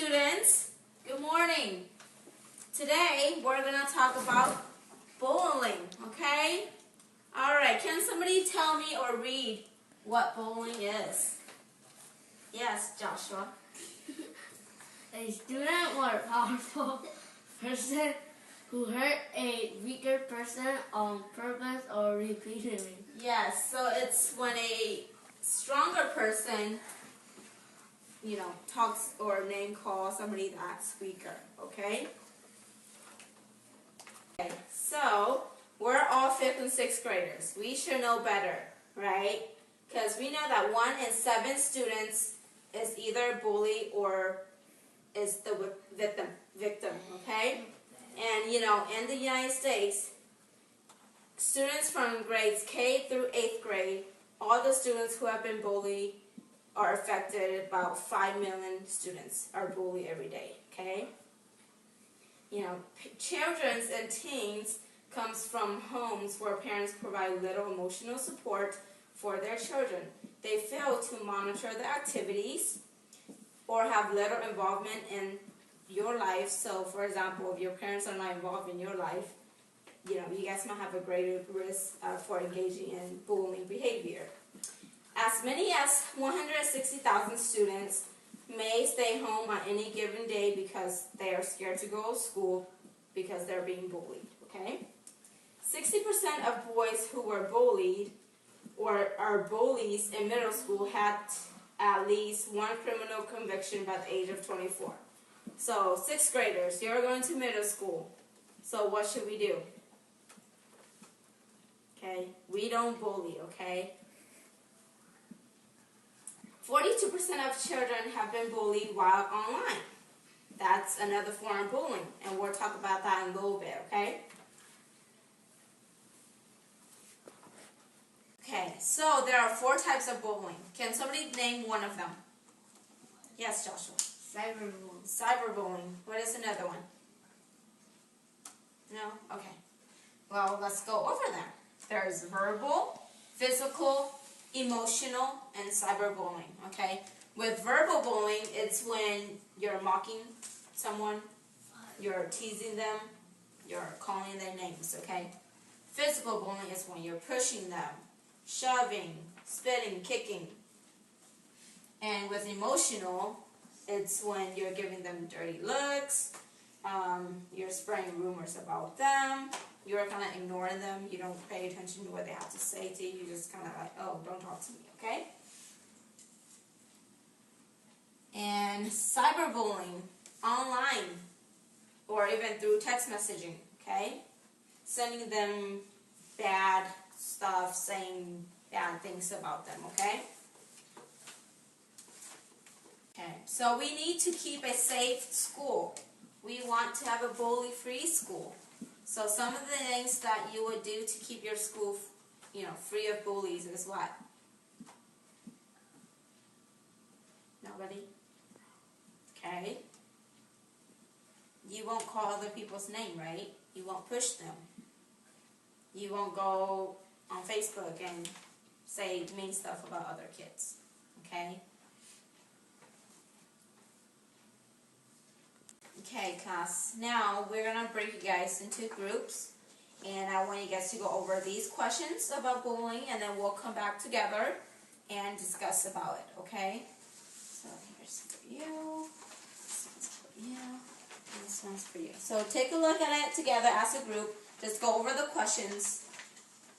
students. Good morning. Today we're going to talk about bullying, okay? Alright, can somebody tell me or read what bullying is? Yes, Joshua. A student or powerful person who hurt a weaker person on purpose or repeatedly. Yes, so it's when a stronger person, talks or name calls somebody that's weaker, okay? Okay, so we're all 5th and 6th graders. We should know better, right? Because we know that 1 in 7 students is either bully or is the victim, okay? And, in the United States, students from grades K through 8th grade, all the students who have been bullied are affected. About 5 million students are bullied every day, okay? Children and teens comes from homes where parents provide little emotional support for their children. They fail to monitor the activities or have little involvement in your life. So, for example, if your parents are not involved in your life, you guys might have a greater risk for engaging in bullying behavior. As many as 160,000 students may stay home on any given day because they are scared to go to school because they're being bullied, okay? 60% of boys who were bullied or are bullies in middle school had at least one criminal conviction by the age of 24. So, 6th graders, you're going to middle school. So what should we do? Okay, we don't bully, okay? 42% of children have been bullied while online. That's another form of bullying, and we'll talk about that in a little bit, okay? Okay, so there are 4 types of bullying. Can somebody name one of them? Yes, Joshua. Cyberbullying. Cyberbullying. What is another one? No? Okay. Well, let's go over them. There's verbal, physical, emotional, and cyberbullying, okay? With verbal bullying, it's when you're mocking someone, you're teasing them, you're calling their names, okay? Physical bullying is when you're pushing them, shoving, spitting, kicking. And with emotional, it's when you're giving them dirty looks, you're spreading rumors about them, you're kind of ignoring them, you don't pay attention to what they have to say to you, you're just kind of like, oh, don't talk to me, okay? And cyberbullying, online, or even through text messaging, okay? Sending them bad stuff, saying bad things about them, okay? Okay, so we need to keep a safe school. We want to have a bully-free school. So some of the things that you would do to keep your school, free of bullies is what? Nobody? Okay. You won't call other people's name, right? You won't push them. You won't go on Facebook and say mean stuff about other kids. Okay? Okay, class. Now we're going to break you guys into groups. And I want you guys to go over these questions about bullying, and then we'll come back together and discuss about it, okay? So here's for you, this one's for you, and this one's for you. So take a look at it together as a group. Just go over the questions,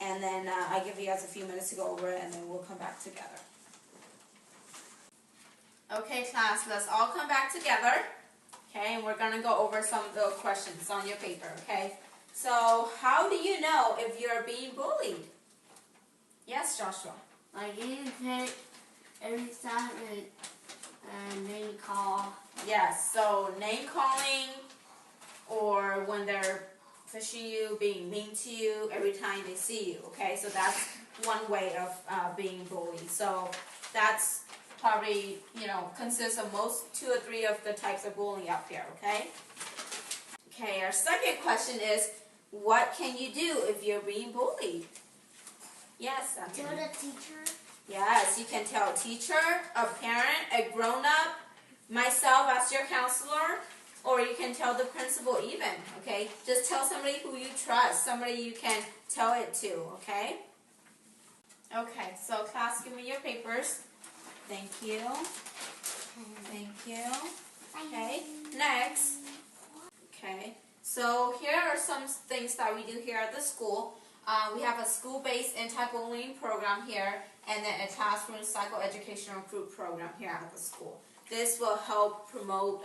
and then I'll give you guys a few minutes to go over it, and then we'll come back together. Okay, class, let's all come back together. Okay, and we're going to go over some of the questions on your paper, okay? So, how do you know if you're being bullied? Yes, Joshua. Like getting picked every time and name call. Yes, so name calling, or when they're pushing you, being mean to you every time they see you, okay? So that's one way of being bullied. So that's probably, consists of most 2 or 3 of the types of bullying out there, okay? Okay, our second question is, what can you do if you're being bullied? Yes, Anthony. Tell the teacher. Yes, you can tell a teacher, a parent, a grown-up, myself as your counselor, or you can tell the principal even, okay? Just tell somebody who you trust, somebody you can tell it to, okay? Okay, so class, give me your papers. Thank you. Thank you. Okay, next. Okay, so here are some things that we do here at the school. We have a school-based anti-bullying program here, and then a classroom psychoeducational group program here at the school. This will help promote,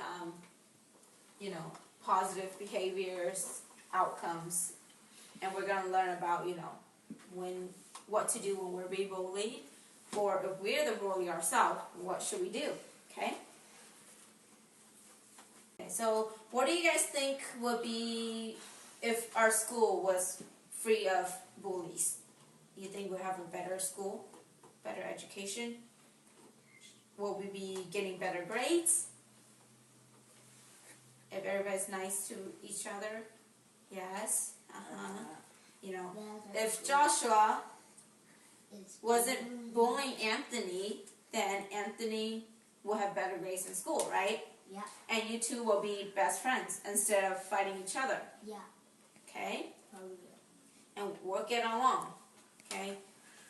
positive behaviors, outcomes, and we're going to learn about, what to do when we're being bullied, or if we're the bully ourselves, what should we do, okay? Okay, so what do you guys think would be if our school was free of bullies? You think we'll have a better school, better education? Will we be getting better grades? If everybody's nice to each other? Yes. If Joshua wasn't bullying Anthony, then Anthony will have better grades in school, right? Yeah. And you two will be best friends instead of fighting each other. Yeah. Okay? Oh, yeah. And we'll get along. Okay?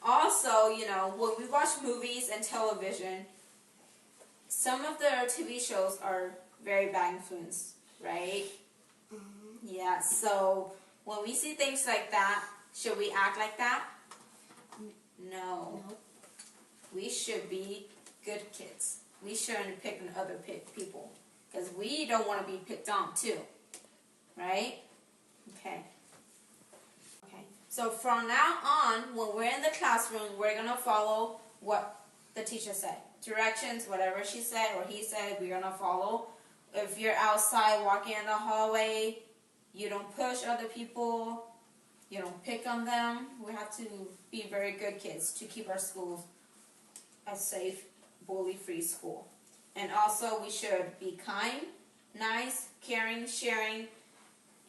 Also, when we watch movies and television, some of the TV shows are very bad influence, right? Mm-hmm. Yeah, so when we see things like that, should we act like that? No. Nope. We should be good kids. We shouldn't pick on other people, because we don't want to be picked on too, right? Okay. Okay. So from now on, when we're in the classroom, we're gonna follow what the teacher said. Directions, whatever she said or he said, we're gonna follow. If you're outside walking in the hallway, you don't push other people. You don't pick on them. We have to be very good kids to keep our schools a safe, bully-free school. And also, we should be kind, nice, caring, sharing.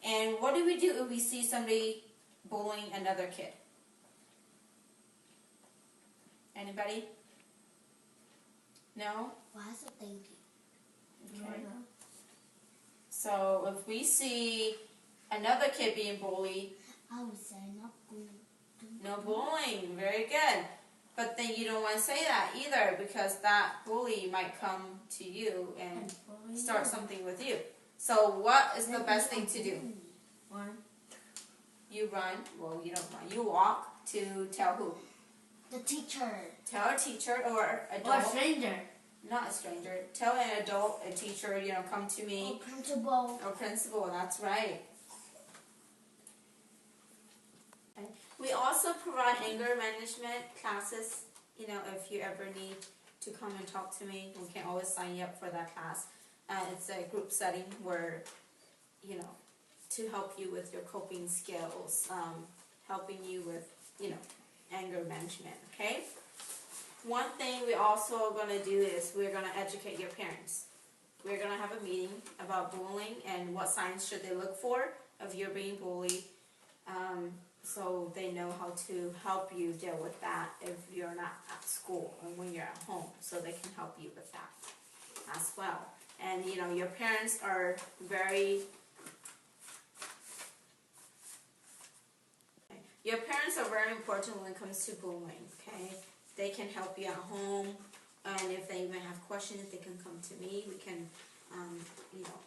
And what do we do if we see somebody bullying another kid? Anybody? No? Why is it thinking? Okay. So if we see another kid being bullied, I would say not bullying. no bullying, very good. But then you don't want to say that either, because that bully might come to you and start something with you. So what is the best thing to do? Run. You run. Well, you don't run. You walk to tell who? The teacher. Tell a teacher or adult. Or a stranger. Not a stranger. Tell an adult, a teacher, come to me. Or principal. Or principal, that's right. We also provide anger management classes. If you ever need to come and talk to me, we can always sign you up for that class. It's a group setting where, to help you with your coping skills, helping you with, anger management, okay? One thing we also are going to do is we're going to educate your parents. We're going to have a meeting about bullying and what signs should they look for if you're being bullied, so they know how to help you deal with that if you're not at school or when you're at home, so they can help you with that as well. And your parents are very important when it comes to bullying, okay? They can help you at home, and if they even have questions, they can come to me. We can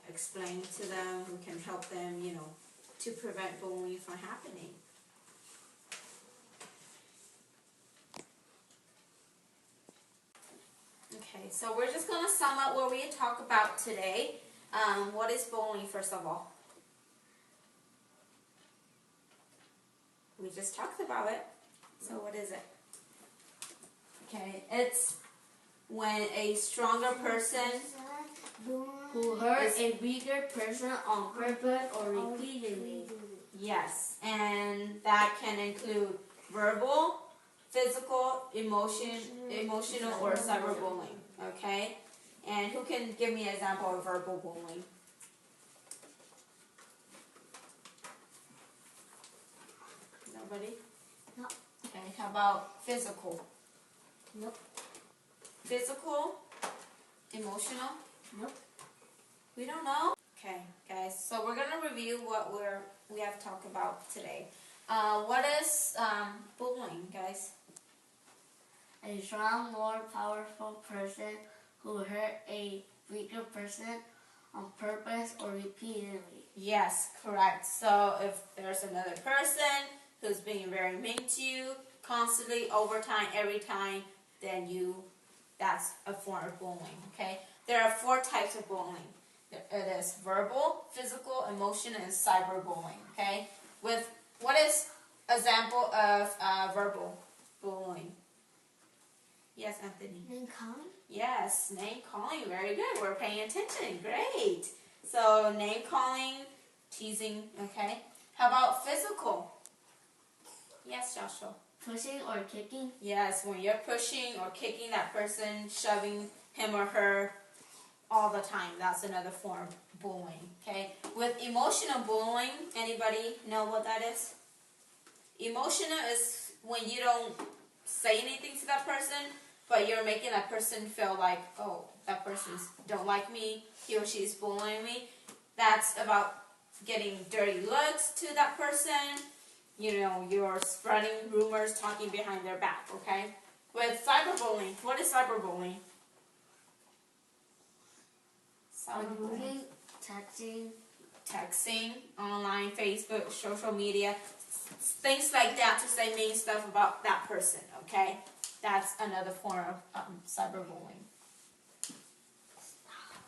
explain to them. We can help them, to prevent bullying from happening. Okay, so we're just going to sum up what we talked about today. What is bullying, first of all? We just talked about it. So what is it? Okay, it's when a stronger person who hurt a weaker person on purpose or repeatedly. Yes, and that can include verbal, physical, emotional, or cyberbullying. Okay, and who can give me an example of verbal bullying? Nobody? No. Okay, how about physical? Nope. Physical, emotional, Nope. We don't know? Okay, guys. So we're gonna review what we have talked about today. What is bullying, guys? A strong, more powerful person who hurt a weaker person on purpose or repeatedly. Yes, correct. So if there's another person who's being very mean to you constantly, over time, every time, then that's a form of bullying, okay? There are 4 types of bullying. It is verbal, physical, emotional, and cyberbullying, okay? What is example of verbal bullying? Yes, Anthony. Name calling? Yes, name calling. Very good. We're paying attention. Great. So name calling, teasing, okay? How about physical? Yes, Joshua. Pushing or kicking? Yes, when you're pushing or kicking that person, shoving him or her all the time, that's another form of bullying, okay? With emotional bullying, anybody know what that is? Emotional is when you don't say anything to that person, but you're making that person feel like, oh, that person don't like me, he or she is bullying me. That's about getting dirty looks to that person. You know, you're spreading rumors, talking behind their back, okay? With cyberbullying, what is cyberbullying? Bullying, texting, online, Facebook, social media, things like that to say mean stuff about that person, okay? That's another form of cyberbullying.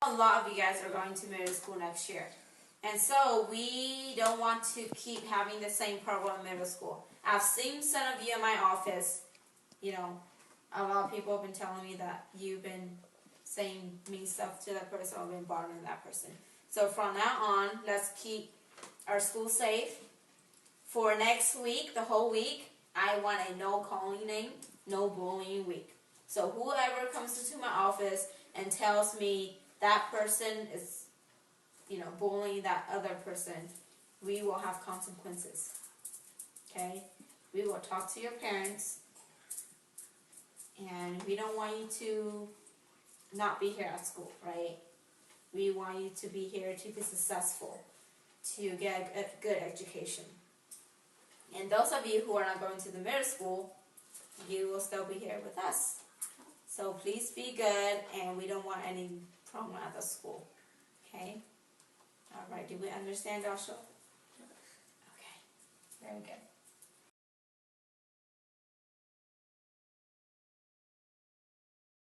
A lot of you guys are going to middle school next year. And so we don't want to keep having the same problem in middle school. I've seen some of you in my office, you know, a lot of people have been telling me that you've been saying mean stuff to that person or been bothering that person. So from now on, let's keep our school safe. For next week, the whole week, I want a no calling name, no bullying week. So whoever comes into my office and tells me that person is, you know, bullying that other person, we will have consequences. Okay? We will talk to your parents, and we don't want you to not be here at school, right? We want you to be here to be successful, to get a good education. And those of you who are not going to the middle school, you will still be here with us. So please be good, and we don't want any problem at the school. Okay? All right, do we understand, Joshua? Okay, very good.